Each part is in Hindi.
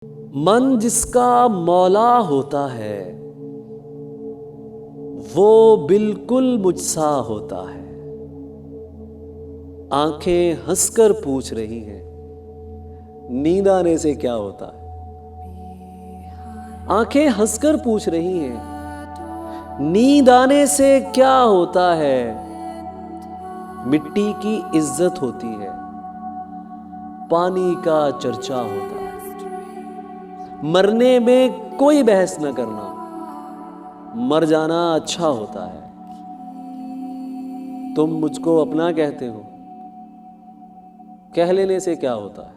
मन जिसका मौला होता है वो बिल्कुल मुझसा होता है। आंखें हंसकर पूछ रही हैं नींद आने से क्या होता है। आंखें हंसकर पूछ रही हैं नींद आने से क्या होता है। मिट्टी की इज्जत होती है, पानी का चर्चा होता है। मरने में कोई बहस न करना, मर जाना अच्छा होता है। तुम मुझको अपना कहते हो, कह लेने से क्या होता है।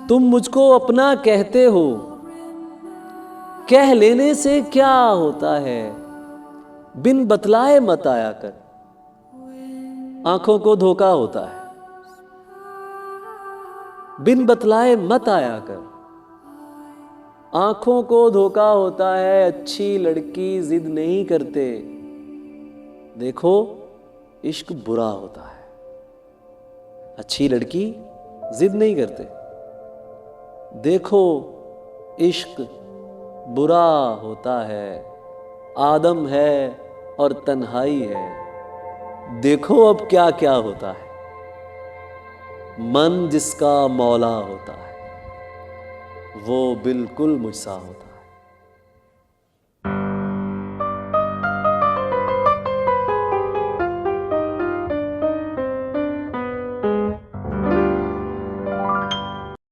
तुम मुझको अपना कहते हो, कह लेने से क्या होता है। बिन बतलाए मत आया कर, आंखों को धोखा होता है। बिन बतलाए मत आया कर, आंखों को धोखा होता है। अच्छी लड़की जिद नहीं करते, देखो इश्क बुरा होता है। अच्छी लड़की जिद नहीं करते, देखो इश्क बुरा होता है। आदम है और तन्हाई है, देखो अब क्या क्या होता है। मन जिसका मौला होता है वो बिल्कुल मुझसा होता है।